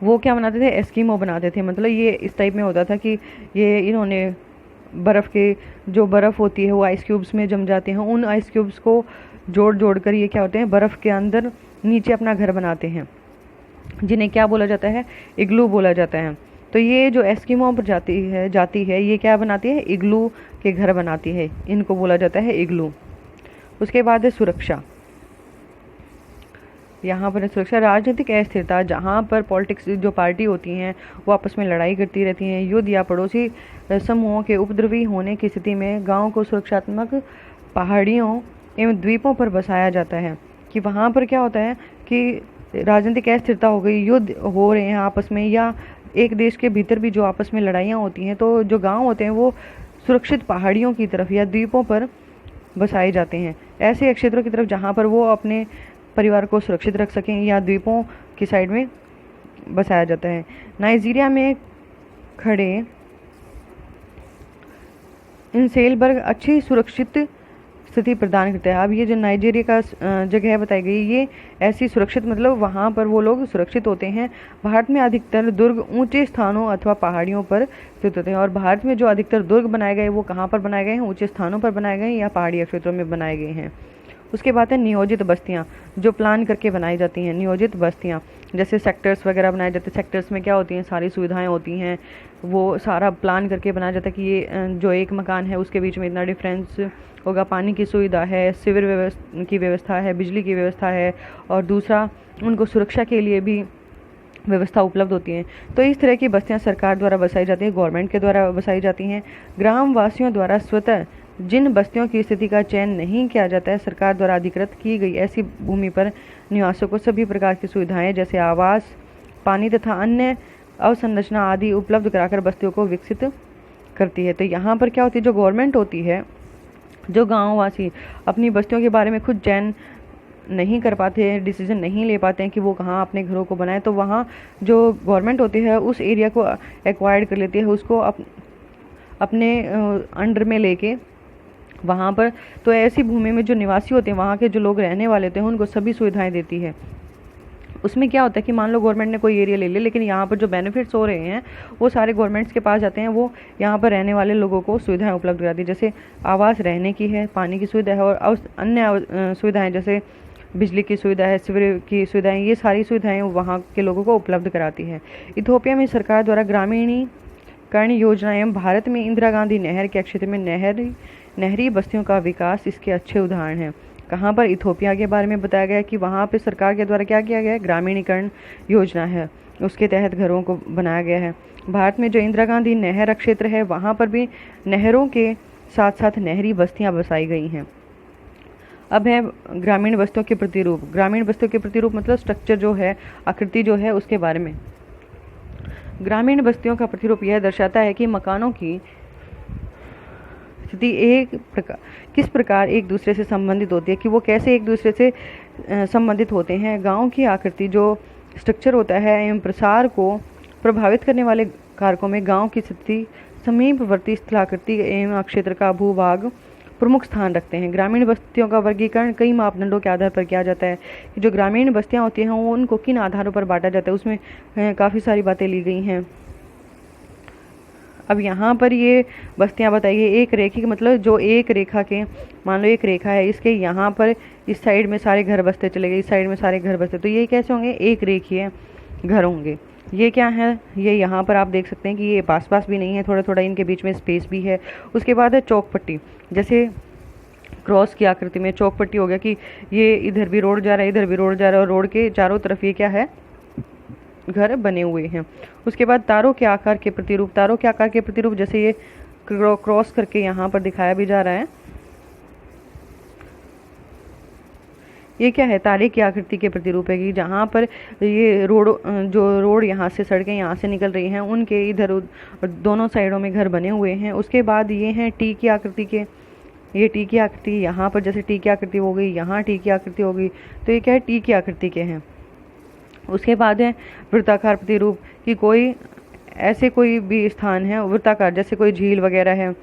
[SPEAKER 1] वो क्या बनाते थे, एस्किमो बनाते थे। मतलब ये इस टाइप में होता था कि ये इन्होंने बर्फ़ के, जो बर्फ़ होती है वो आइस क्यूब्स में जम जाते हैं, उन आइस क्यूब्स को जोड़ कर ये क्या होते हैं, बर्फ़ के अंदर नीचे अपना घर बनाते हैं, जिन्हें क्या बोला जाता है, इग्लू बोला जाता है। तो ये जो एस्किमो पर जाती है ये क्या बनाती है, इग्लू के घर बनाती है, इनको बोला जाता है इग्लू। उसके बाद है सुरक्षा। यहाँ पर सुरक्षा, राजनीतिक अस्थिरता, जहाँ पर पॉलिटिक्स जो पार्टी होती हैं वो आपस में लड़ाई करती रहती हैं, युद्ध या पड़ोसी समूहों के उपद्रवी होने की स्थिति में गांव को सुरक्षात्मक पहाड़ियों एवं द्वीपों पर बसाया जाता है। कि वहाँ पर क्या होता है कि राजनीतिक अस्थिरता हो गई, युद्ध हो रहे हैं आपस में, या एक देश के भीतर भी जो आपस में लड़ाइयाँ होती हैं, तो जो गाँव होते हैं वो सुरक्षित पहाड़ियों की तरफ या द्वीपों पर बसाए जाते हैं, ऐसे क्षेत्रों की तरफ जहाँ पर वो अपने परिवार को सुरक्षित रख सकें, या द्वीपों की साइड में बसाया जाता है। नाइजीरिया में खड़े इंसेलबर्ग अच्छी सुरक्षित स्थिति प्रदान करता है। अब ये जो नाइजीरिया का जगह बताई गई, ये ऐसी सुरक्षित मतलब वहाँ पर वो लोग सुरक्षित होते हैं। भारत में अधिकतर दुर्ग ऊंचे स्थानों अथवा पहाड़ियों पर स्थित होते हैं, और भारत में जो अधिकतर दुर्ग बनाए गए वो कहाँ पर बनाए गए हैं, ऊंचे स्थानों पर बनाए गए हैं या पहाड़ी क्षेत्रों में बनाए गए हैं। उसके बाद है नियोजित बस्तियाँ, जो प्लान करके बनाई जाती हैं। नियोजित बस्तियाँ जैसे सेक्टर्स वगैरह बनाए जाते हैं, सेक्टर्स में क्या होती हैं, सारी सुविधाएं होती हैं, वो सारा प्लान करके बनाया जाता है कि ये जो एक मकान है उसके बीच में इतना डिफरेंस होगा, पानी की सुविधा है, सीवर की व्यवस्था है, बिजली की व्यवस्था है, और दूसरा उनको सुरक्षा के लिए भी व्यवस्था उपलब्ध होती है। तो इस तरह की बस्तियाँ सरकार द्वारा बसाई जाती हैं, गवर्नमेंट के द्वारा बसाई जाती हैं। ग्राम वासियों द्वारा स्वतः जिन बस्तियों की स्थिति का चयन नहीं किया जाता है, सरकार द्वारा अधिकृत की गई ऐसी भूमि पर निवासों को सभी प्रकार की सुविधाएं जैसे आवास, पानी तथा अन्य अवसंरचना आदि उपलब्ध कराकर बस्तियों को विकसित करती है। तो यहाँ पर क्या होती है, जो गवर्नमेंट होती है जो गाँववासी अपनी बस्तियों के बारे में खुद चयन नहीं कर पाते हैं, डिसीजन नहीं ले पाते हैं कि वो कहाँ अपने घरों को बनाए, तो वहाँ जो गवर्नमेंट होती है उस एरिया को एक्वायर कर लेती है, उसको अपने अंडर में लेके वहाँ पर, तो ऐसी भूमि में जो निवासी होते हैं, वहाँ के जो लोग रहने वाले होते हैं, उनको सभी सुविधाएं देती है। उसमें क्या होता है कि मान लो गवर्नमेंट ने कोई एरिया ले लिया, लेकिन यहाँ पर जो बेनिफिट्स हो रहे हैं वो सारे गवर्नमेंट्स के पास जाते हैं, वो यहाँ पर रहने वाले लोगों को सुविधाएं उपलब्ध कराती है। जैसे आवास रहने की है, पानी की सुविधा है, और अन्य सुविधाएं जैसे बिजली की सुविधा है, सीवरेज की सुविधाएं, ये सारी सुविधाएं वहाँ के लोगों को उपलब्ध कराती है। इथियोपिया में सरकार द्वारा ग्रामीणीकरण योजना एवं भारत में इंदिरा गांधी नहर के क्षेत्र में नहरी बस्तियों का विकास इसके अच्छे उदाहरण हैं। कहाँ पर? इथियोपिया के बारे में बताया गया है कि वहाँ पे सरकार के द्वारा क्या किया गया है, ग्रामीणीकरण योजना है, उसके तहत घरों को बनाया गया है। भारत में जो इंदिरा गांधी नहर क्षेत्र है, वहाँ पर भी नहरों के साथ साथ नहरी बस्तियाँ बसाई गई हैं। अब है ग्रामीण बस्तियों के प्रतिरूप। ग्रामीण बस्तियों के प्रतिरूप मतलब स्ट्रक्चर जो है, आकृति जो है, उसके बारे में। ग्रामीण बस्तियों का प्रतिरूप यह दर्शाता है कि मकानों की स्थिति किस प्रकार एक दूसरे से संबंधित होती है, कि वो कैसे एक दूसरे से संबंधित होते हैं। गांव की आकृति जो स्ट्रक्चर होता है एवं प्रसार को प्रभावित करने वाले कारकों में गांव की स्थिति, समीपवर्ती स्थलाकृति एवं क्षेत्र का भूभाग प्रमुख स्थान रखते हैं। ग्रामीण बस्तियों का वर्गीकरण कई मापदंडों के आधार पर किया जाता है। कि जो ग्रामीण बस्तियां होती हैं वो उनको किन आधारों पर बांटा जाता है, उसमें काफ़ी सारी बातें ली गई हैं। अब यहाँ पर ये बस्तियाँ बताइए, एक रेखी मतलब जो एक रेखा के, मान लो एक रेखा है, इसके यहाँ पर इस साइड में सारे घर बसते चले गए, इस साइड में सारे घर बसते, तो ये कैसे होंगे, एक रेखीय घर होंगे। ये क्या है, ये यहाँ पर आप देख सकते हैं कि ये पास पास भी नहीं है, थोड़ा थोड़ा इनके बीच में स्पेस भी है। उसके बाद है चौकपट्टी, जैसे क्रॉस की आकृति में चौकपट्टी हो गया कि ये इधर भी रोड जा रहा है, इधर भी रोड जा रहा है, और रोड के चारों तरफ ये क्या है, घर बने हुए हैं। उसके बाद तारों के आकार के प्रतिरूप। तारों के आकार के प्रतिरूप जैसे ये क्रॉस करके यहाँ पर दिखाया भी जा रहा है, ये क्या है, तारे की आकृति के प्रतिरूप है कि जहाँ पर ये रोड यहाँ से, सड़कें यहाँ से निकल रही हैं, उनके इधर दोनों साइडों में घर बने हुए हैं। उसके बाद ये हैं टी की आकृति के, ये टी की आकृति, यहाँ पर जैसे टी की आकृति हो गई, यहाँ टी की आकृति हो गई, तो ये क्या है, टी की आकृति के हैं। उसके बाद है वृत्ताकार प्रतिरूप कि कोई भी स्थान है वृत्ताकार, जैसे कोई झील वगैरह है,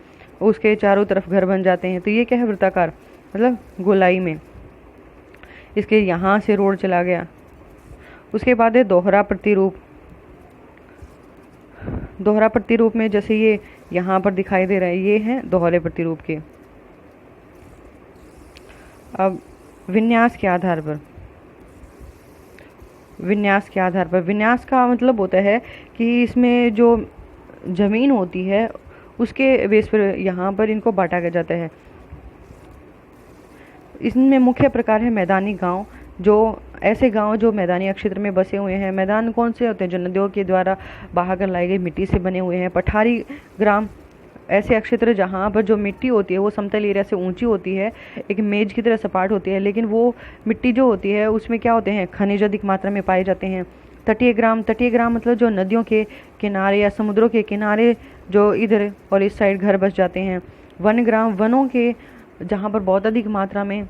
[SPEAKER 1] उसके चारों तरफ घर बन जाते हैं, तो ये क्या है, वृत्ताकार मतलब गोलाई में, इसके यहाँ से रोड चला गया। उसके बाद है दोहरा प्रतिरूप। दोहरा प्रतिरूप में जैसे ये यहाँ पर दिखाई दे रहा है, ये है दोहरे प्रतिरूप के। अब विन्यास के आधार पर, विन्यास का मतलब होता है कि इसमें जो ज़मीन होती है उसके बेस पर यहाँ पर इनको बांटा जाता है। इसमें मुख्य प्रकार है मैदानी गांव, जो ऐसे गांव जो मैदानी क्षेत्र में बसे हुए हैं। मैदान कौन से होते हैं, जो नदियों के द्वारा बहाकर लाई गई मिट्टी से बने हुए हैं। पठारी ग्राम, ऐसे क्षेत्र जहाँ पर जो मिट्टी होती है वो समतल एरिया से ऊंची होती है, एक मेज की तरह सपाट होती है, लेकिन वो मिट्टी जो होती है उसमें क्या होते हैं, खनिज अधिक मात्रा में पाए जाते हैं। तटीय ग्राम मतलब जो नदियों के किनारे या समुद्रों के किनारे जो इधर और इस साइड घर बस जाते हैं। वन ग्राम, वनों के जहाँ पर बहुत अधिक मात्रा में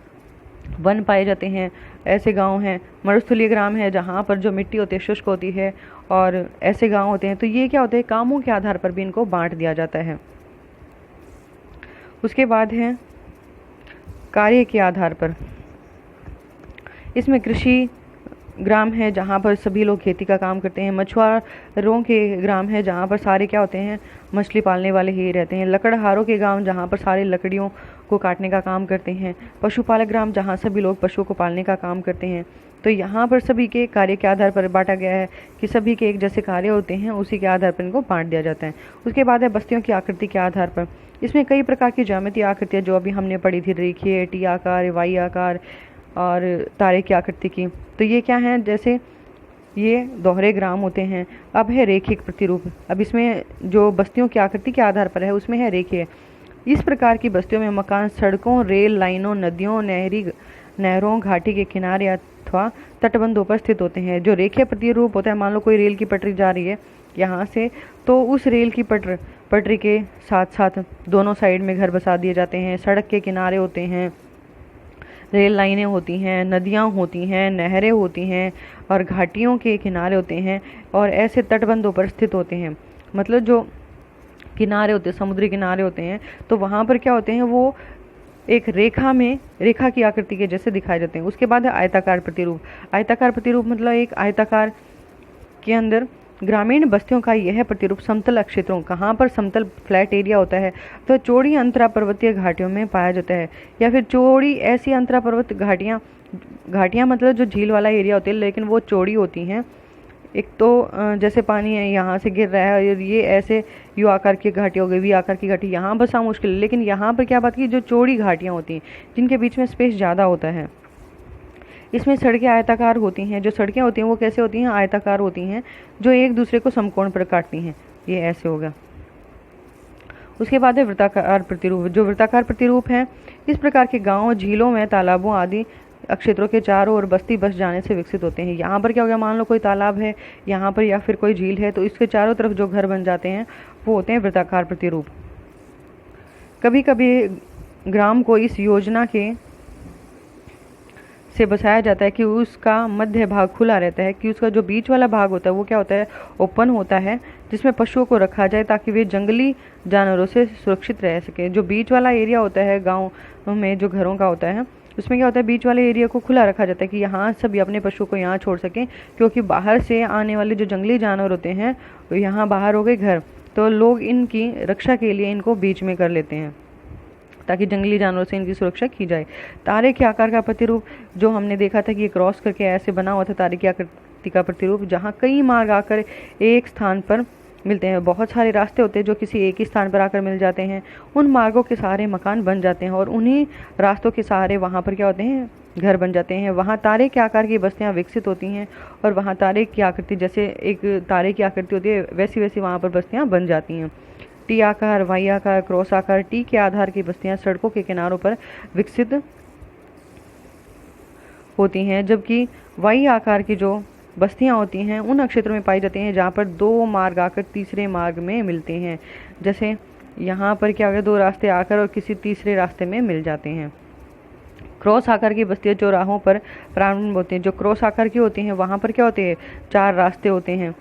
[SPEAKER 1] वन पाए जाते हैं, ऐसे गांव हैं। मरुस्थलीय ग्राम है जहाँ पर जो मिट्टी होती है शुष्क होती है, और ऐसे गांव होते हैं। तो ये क्या होते हैं, कामों के आधार पर भी इनको बांट दिया जाता है। उसके बाद है कार्य के आधार पर, इसमें कृषि ग्राम है जहाँ पर सभी लोग खेती का काम करते हैं। मछुआरों के ग्राम है जहाँ पर सारे क्या होते हैं, मछली पालने वाले ही रहते हैं। लकड़हारों के गांव जहाँ पर सारे लकड़ियों को काटने का काम करते हैं। पशुपालक ग्राम जहाँ सभी लोग पशुओं को पालने का काम करते हैं। तो यहाँ पर सभी के कार्य के आधार पर बांटा गया है कि सभी के एक जैसे कार्य होते हैं, उसी के आधार पर इनको बांट दिया जाता है। उसके बाद है बस्तियों की आकृति के आधार पर। इसमें कई प्रकार की ज्यामितीय आकृतियाँ जो अभी हमने पढ़ी थी, रेखीय, टी आकार, वाई आकार और तारे की आकृति की, तो ये क्या है, जैसे ये दोहरे ग्राम होते हैं। अब है रेखिक प्रतिरूप। अब इसमें जो बस्तियों की आकृति के आधार पर है उसमें है रेखीय। इस प्रकार की बस्तियों में मकान सड़कों, रेल लाइनों, नदियों, नहरों, घाटी के किनारे या अथवा तटबंधों पर स्थित होते हैं। जो रेखीय प्रतिरूप होता है, मान लो कोई रेल की पटरी जा रही है यहाँ से, तो उस रेल की पटरी के साथ साथ दोनों साइड में घर बसा दिए जाते हैं। सड़क के किनारे होते हैं, रेल लाइनें होती हैं, नदियाँ होती हैं, नहरें होती हैं और घाटियों के किनारे होते हैं और ऐसे तटबंधों पर स्थित होते हैं। मतलब जो किनारे होते हैं, समुद्री किनारे होते हैं, तो वहाँ पर क्या होते हैं, वो एक रेखा की आकृति के जैसे दिखाए जाते हैं। उसके बाद है आयताकार प्रतिरूप। आयताकार प्रतिरूप मतलब एक आयताकार के अंदर ग्रामीण बस्तियों का यह प्रतिरूप समतल क्षेत्रों, कहाँ पर समतल फ्लैट एरिया होता है, तो चौड़ी अंतरा पर्वतीय घाटियों में पाया जाता है। या फिर चौड़ी ऐसी अंतरा पर्वत घाटियाँ मतलब जो झील वाला एरिया होता है, लेकिन वो चौड़ी होती हैं। एक तो जैसे पानी है यहाँ से गिर रहा है और ये ऐसे यू आकार की घाटी हो गई, वी आकार की घाटी, यहाँ बसा मुश्किल है। लेकिन यहाँ पर क्या बात की, जो चौड़ी घाटियाँ होती हैं जिनके बीच में स्पेस ज़्यादा होता है, इसमें सड़कें आयताकार होती हैं। जो सड़कें होती हैं वो कैसे होती हैं, आयताकार होती हैं, जो एक दूसरे को समकोण पर काटती हैं। ये ऐसे होगा। उसके बाद है वृत्ताकार प्रतिरूप। जो वृत्ताकार प्रतिरूप है, इस प्रकार के गाँव झीलों में तालाबों आदि क्षेत्रों के चारों ओर बस्ती बस जाने से विकसित होते हैं। यहाँ पर क्या हो गया, मान लो कोई तालाब है यहाँ पर या फिर कोई झील है, तो इसके चारों तरफ जो घर बन जाते हैं वो होते हैं वृत्ताकार प्रतिरूप। कभी कभी ग्राम को इस योजना के से बसाया जाता है कि उसका मध्य भाग खुला रहता है, कि उसका जो बीच वाला भाग होता है वो क्या होता है, ओपन होता है, जिसमें पशुओं को रखा जाए ताकि वे जंगली जानवरों से सुरक्षित रह सके। जो बीच वाला एरिया होता है गाँव में जो घरों का होता है, उसमें क्या होता है, बीच वाले एरिया को खुला रखा जाता है कि यहाँ सभी अपने पशु को यहाँ छोड़ सकें, क्योंकि बाहर से आने वाले जो जंगली जानवर होते हैं, यहाँ बाहर हो गए घर, तो लोग इनकी रक्षा के लिए इनको बीच में कर लेते हैं ताकि जंगली जानवरों से इनकी सुरक्षा की जाए। तारे के आकार का प्रतिरूप, जो हमने देखा था कि ये क्रॉस करके ऐसे बना हुआ था तारे की आकृति का प्रतिरूप, जहाँ कई मार्ग आकर एक स्थान पर मिलते हैं। बहुत सारे रास्ते होते हैं जो किसी एक ही स्थान पर आकर मिल जाते हैं। उन मार्गों के सहारे मकान बन जाते हैं और उन्हीं रास्तों के सहारे वहाँ पर क्या होते हैं, घर बन जाते हैं। वहाँ तारे के आकार की बस्तियाँ विकसित होती हैं और वहाँ तारे की आकृति, जैसे एक तारे की आकृति होती है, वैसी वैसी वहाँ पर बस्तियाँ बन जाती हैं। टी आकार, वाई आकार, क्रॉस आकार, टी के आधार की बस्तियाँ सड़कों के किनारों पर विकसित होती हैं, जबकि वाई आकार की जो बस्तियाँ होती हैं उन क्षेत्रों में पाई जाती हैं जहाँ पर दो मार्ग आकर तीसरे मार्ग में मिलते हैं। जैसे यहाँ पर क्या हो गया, दो रास्ते आकर और किसी तीसरे रास्ते में मिल जाते हैं। क्रॉस आकार की बस्तियाँ चौराहों पर प्रारंभ होती हैं। जो क्रॉस आकार की होती हैं वहाँ पर क्या होते हैं, चार रास्ते होते हैं,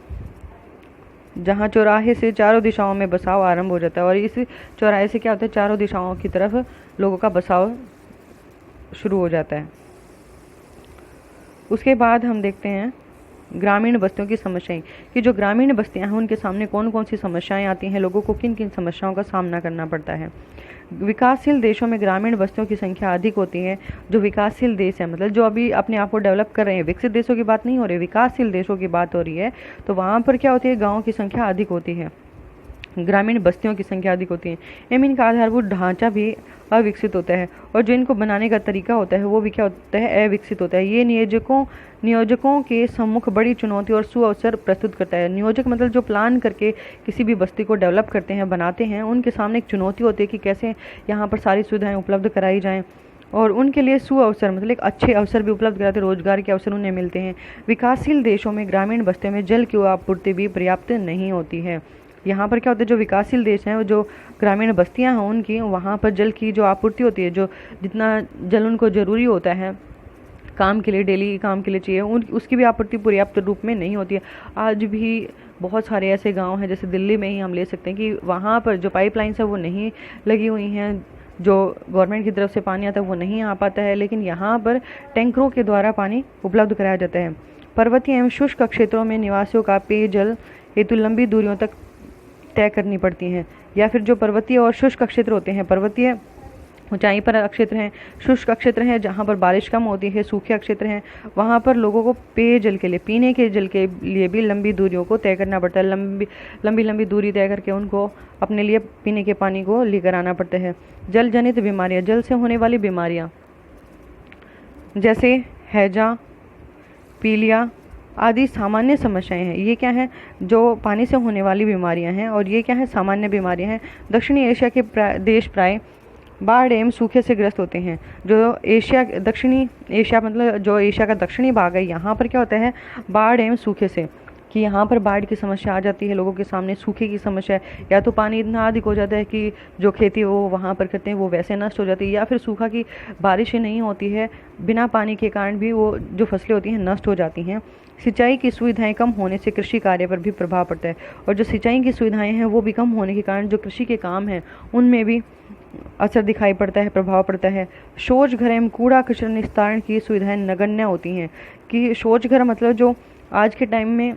[SPEAKER 1] जहाँ चौराहे से चारों दिशाओं में बसाव आरंभ हो जाता है और इस चौराहे से क्या होता है, चारों दिशाओं की तरफ लोगों का बसाव शुरू हो जाता है। उसके बाद हम देखते हैं ग्रामीण बस्तियों की समस्याएं, कि जो ग्रामीण बस्तियां हैं उनके सामने कौन कौन सी समस्याएं आती हैं, लोगों को किन किन समस्याओं का सामना करना पड़ता है। विकासशील देशों में ग्रामीण बस्तियों की संख्या अधिक होती है। जो विकासशील देश है, मतलब जो अभी अपने आप को डेवलप कर रहे हैं, विकसित देशों की बात नहीं हो रही, विकासशील देशों की बात हो रही है, तो वहाँ पर क्या होती है, गाँव की संख्या अधिक होती है, ग्रामीण बस्तियों की संख्या अधिक होती है एवं इनका आधारभूत ढांचा भी अविकसित होता है और जो इनको बनाने का तरीका होता है वो भी क्या होता है, अविकसित होता है। ये नियोजकों के सम्मुख बड़ी चुनौती और सुअवसर प्रस्तुत करता है। नियोजक मतलब जो प्लान करके किसी भी बस्ती को डेवलप करते हैं, बनाते हैं, उनके सामने एक चुनौती होती है कि कैसे यहाँ पर सारी सुविधाएं उपलब्ध कराई जाएं और उनके लिए सुअवसर मतलब एक अच्छे अवसर भी उपलब्ध कराते हैं, रोजगार के अवसर उन्हें मिलते हैं। विकासशील देशों में ग्रामीण बस्तियों में जल की आपूर्ति भी पर्याप्त नहीं होती है। यहाँ पर क्या होता है, जो विकासशील देश हैं, जो ग्रामीण बस्तियाँ हैं उनकी, वहाँ पर जल की जो आपूर्ति होती है, जो जितना जल उनको ज़रूरी होता है काम के लिए, डेली काम के लिए चाहिए, उसकी भी आपूर्ति पर्याप्त रूप में नहीं होती है। आज भी बहुत सारे ऐसे गांव हैं, जैसे दिल्ली में ही हम ले सकते हैं, कि वहाँ पर जो पाइपलाइंस है वो नहीं लगी हुई हैं, जो गवर्नमेंट की तरफ से पानी आता है वो नहीं आ पाता है, लेकिन यहाँ पर टैंकरों के द्वारा पानी उपलब्ध कराया जाता है। पर्वतीय एवं शुष्क क्षेत्रों में निवासियों का पेयजल हेतु लंबी दूरियों तक तय करनी पड़ती हैं। या फिर जो पर्वतीय और शुष्क क्षेत्र होते हैं, पर्वतीय ऊंचाई पर क्षेत्र हैं, शुष्क क्षेत्र हैं जहाँ पर बारिश कम होती है, सूखे क्षेत्र हैं, वहाँ पर लोगों को पेयजल के लिए, पीने के जल के लिए भी लंबी दूरियों को तय करना पड़ता है। लंबी दूरी तय करके उनको अपने लिए पीने के पानी को लेकर आना पड़ता है। जल जनित बीमारियाँ, जल से होने वाली बीमारियाँ जैसे हैजा, पीलिया आदि सामान्य समस्याएं हैं। ये क्या है, जो पानी से होने वाली बीमारियां हैं और ये क्या है, सामान्य बीमारियां हैं। दक्षिणी एशिया के देश प्राय बाढ़ एवं सूखे से ग्रस्त होते हैं। जो दक्षिणी एशिया मतलब जो एशिया का दक्षिणी भाग है, यहाँ पर क्या होता है, बाढ़ एवं सूखे से, कि यहाँ पर बाढ़ की समस्या आ जाती है लोगों के सामने, सूखे की समस्या है, या तो पानी इतना अधिक हो जाता है कि जो खेती वो वहाँ पर करते हैं वो वैसे नष्ट हो जाती है, या फिर सूखा की बारिशें नहीं होती है, बिना पानी के कारण भी वो जो फसलें होती हैं नष्ट हो जाती हैं। सिंचाई की सुविधाएं कम होने से कृषि कार्य पर भी प्रभाव पड़ता है, और जो सिंचाई की सुविधाएं हैं वो भी कम होने के कारण जो कृषि के काम हैं उनमें भी असर दिखाई पड़ता है, प्रभाव पड़ता है। शौच घर एवं कूड़ा कचरा निस्तारण की सुविधाएं नगण्य होती हैं, कि शौच घर मतलब जो आज के टाइम में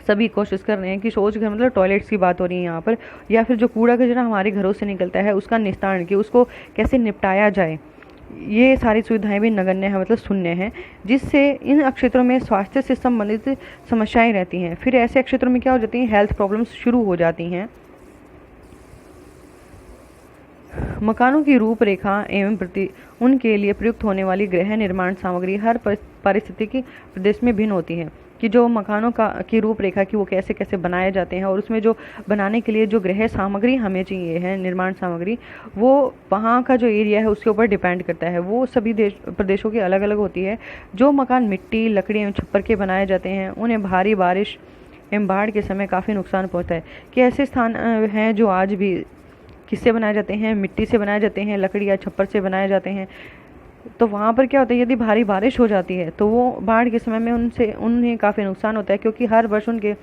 [SPEAKER 1] सभी कोशिश कर रहे हैं कि शौच घर मतलब टॉयलेट्स की बात हो रही है यहाँ पर, या फिर जो कूड़ा कचरा हमारे घरों से निकलता है उसका निस्तारण, कि उसको कैसे निपटाया जाए, ये सारी सुविधाएं भी नगण्य है मतलब शून्य है, जिससे इन क्षेत्रों में स्वास्थ्य से संबंधित समस्याएं रहती हैं। फिर ऐसे क्षेत्रों में क्या हो जाती हैं, हेल्थ प्रॉब्लम्स शुरू हो जाती हैं। मकानों की रूपरेखा एवं उनके लिए प्रयुक्त होने वाली गृह निर्माण सामग्री हर पारिस्थितिकी प्रदेश में भिन्न होती है, कि जो मकानों की रूपरेखा की वो कैसे कैसे बनाए जाते हैं, और उसमें जो बनाने के लिए जो गृह सामग्री हमें चाहिए है, निर्माण सामग्री, वो वहाँ का जो एरिया है उसके ऊपर डिपेंड करता है, वो सभी प्रदेशों की अलग अलग होती है। जो मकान मिट्टी, लकड़ी एवं छप्पर के बनाए जाते हैं उन्हें भारी बारिश एवं बाढ़ के समय काफ़ी नुकसान पहुँचता है, कि ऐसे स्थान हैं जो आज भी किससे बनाए जाते हैं, मिट्टी से बनाए जाते हैं, लकड़ी या छप्पर से बनाए जाते हैं। तो वहाँ पर क्या होता है, यदि भारी बारिश हो जाती है तो वो बाढ़ के समय में उन्हें काफ़ी नुकसान होता है, क्योंकि हर वर्ष उनके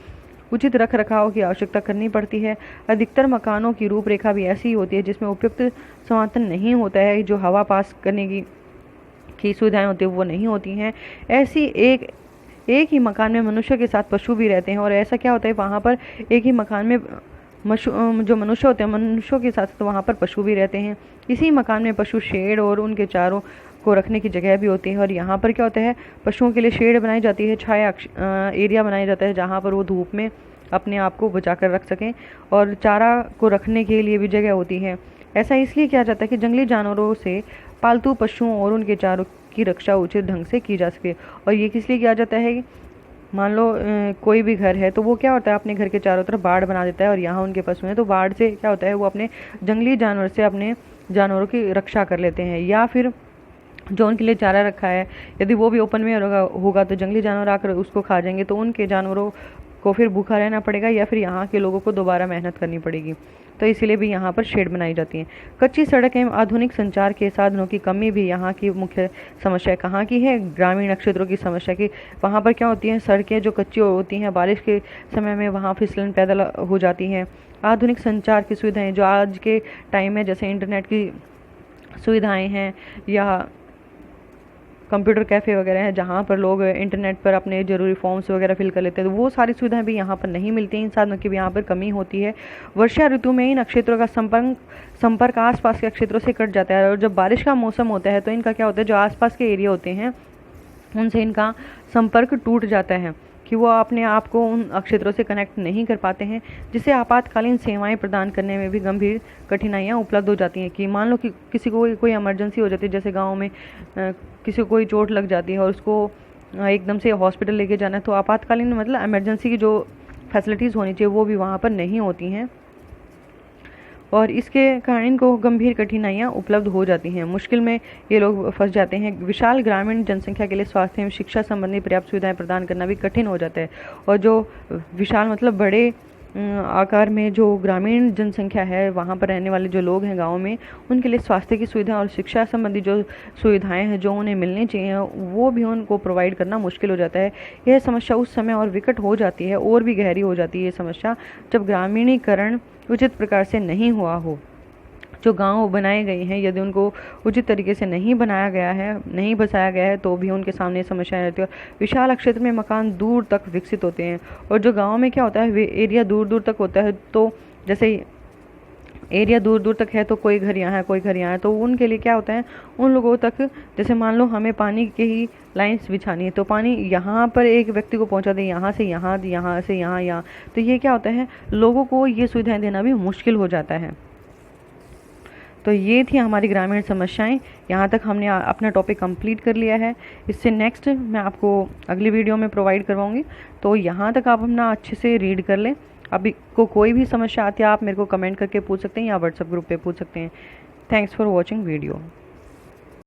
[SPEAKER 1] उचित रख रखाव की आवश्यकता करनी पड़ती है। अधिकतर मकानों की रूपरेखा भी ऐसी ही होती है जिसमें उपयुक्त समर्थन नहीं होता है, जो हवा पास करने की सुविधाएं होती है वो नहीं होती हैं। ऐसी एक ही मकान में मनुष्य के साथ पशु भी रहते हैं, और ऐसा क्या होता है वहाँ पर एक ही मकान में जो मनुष्य होते हैं, मनुष्यों के साथ वहाँ पर पशु भी रहते हैं। इसी मकान में पशु शेड और उनके चारों को रखने की जगह भी होती है, और यहाँ पर क्या होता है, पशुओं के लिए शेड बनाई जाती है, छाया एरिया बनाया जाता है जहाँ पर वो धूप में अपने आप को बचा कर रख सकें, और चारा को रखने के लिए भी जगह होती है। ऐसा इसलिए किया जाता है कि जंगली जानवरों से पालतू पशुओं और उनके चारों की रक्षा उचित ढंग से की जा सके। और ये किस लिए किया जाता है, मान लो कोई भी घर है तो वो क्या होता है, अपने घर के चारों तरफ बाड़ बना देता है, और यहाँ उनके पशु हैं तो बाड़ से क्या होता है, वो अपने जंगली जानवर से अपने जानवरों की रक्षा कर लेते हैं। या फिर जो उनके लिए चारा रखा है यदि वो भी ओपन में होगा तो जंगली जानवर आकर उसको खा जाएंगे, तो उनके जानवरों को फिर भूखा रहना पड़ेगा, या फिर यहाँ के लोगों को दोबारा मेहनत करनी पड़ेगी। तो इसीलिए भी यहाँ पर शेड बनाई जाती हैं। कच्ची सड़क एवं आधुनिक संचार के साधनों की कमी भी यहाँ की मुख्य समस्या कहाँ की है, ग्रामीण क्षेत्रों की समस्या की। वहाँ पर क्या होती है, सड़कें जो कच्ची होती हैं बारिश के समय में वहाँ फिसलन पैदा हो जाती है। आधुनिक संचार की सुविधाएं जो आज के टाइम में जैसे इंटरनेट की सुविधाएं हैं, या कंप्यूटर कैफ़े वगैरह हैं जहाँ पर लोग इंटरनेट पर अपने ज़रूरी फॉर्म्स वगैरह फिल कर लेते हैं, तो वो सारी सुविधाएं भी यहाँ पर नहीं मिलती हैं, इन साधनों की भी यहाँ पर कमी होती है। वर्षा ऋतु में इन क्षेत्रों का संपर्क आसपास के क्षेत्रों से कट जाता है, और जब बारिश का मौसम होता है तो इनका क्या होता है, जो आसपास के एरिया होते हैं उनसे इनका संपर्क टूट जाता है, कि वो अपने आप को उन क्षेत्रों से कनेक्ट नहीं कर पाते हैं, जिससे आपातकालीन सेवाएं प्रदान करने में भी गंभीर कठिनाइयां उपलब्ध हो जाती हैं। कि मान लो कि किसी को कोई इमरजेंसी हो जाती है, जैसे गांव में किसी को कोई चोट लग जाती है और उसको एकदम से हॉस्पिटल लेके जाना है, तो आपातकालीन मतलब इमरजेंसी की जो फैसिलिटीज़ होनी चाहिए वो भी वहाँ पर नहीं होती हैं, और इसके कारण इनको गंभीर कठिनाइयाँ उपलब्ध हो जाती हैं। मुश्किल में ये लोग फंस जाते हैं। विशाल ग्रामीण जनसंख्या के लिए स्वास्थ्य एवं शिक्षा संबंधी पर्याप्त सुविधाएं प्रदान करना भी कठिन हो जाता है, और जो विशाल मतलब बड़े आकार में जो ग्रामीण जनसंख्या है, वहाँ पर रहने वाले जो लोग हैं गाँव में, उनके लिए स्वास्थ्य की सुविधा और शिक्षा संबंधी जो सुविधाएं हैं जो उन्हें मिलनी चाहिए वो भी उनको प्रोवाइड करना मुश्किल हो जाता है। यह समस्या उस समय और विकट हो जाती है, और भी गहरी हो जाती है ये समस्या, जब ग्रामीणीकरण उचित प्रकार से नहीं हुआ हो। जो गांव बनाए गए हैं यदि उनको उचित तरीके से नहीं बनाया गया है, नहीं बसाया गया है, तो भी उनके सामने समस्याएं रहती है। विशाल क्षेत्र में मकान दूर तक विकसित होते हैं, और जो गांव में क्या होता है, वे एरिया दूर दूर तक होता है, तो जैसे एरिया दूर दूर तक है तो कोई घर यहाँ है, कोई घर यहाँ है, तो उनके लिए क्या होता है, उन लोगों तक जैसे मान लो हमें पानी के ही लाइन्स बिछानी है, तो पानी यहाँ पर एक व्यक्ति को पहुँचा दे, यहाँ से यहाँ, यहाँ से यहाँ, यहाँ, तो ये क्या होता है, लोगों को ये सुविधाएं देना भी मुश्किल हो जाता है। तो ये थी हमारी ग्रामीण समस्याएं। यहाँ तक हमने अपना टॉपिक कंप्लीट कर लिया है। इससे नेक्स्ट मैं आपको अगली वीडियो में प्रोवाइड करवाऊँगी, तो यहाँ तक आप अपना अच्छे से रीड कर लें। अभी को कोई भी समस्या आती है आप मेरे को कमेंट करके पूछ सकते हैं, या व्हाट्सएप ग्रुप पे पूछ सकते हैं। Thanks for watching video.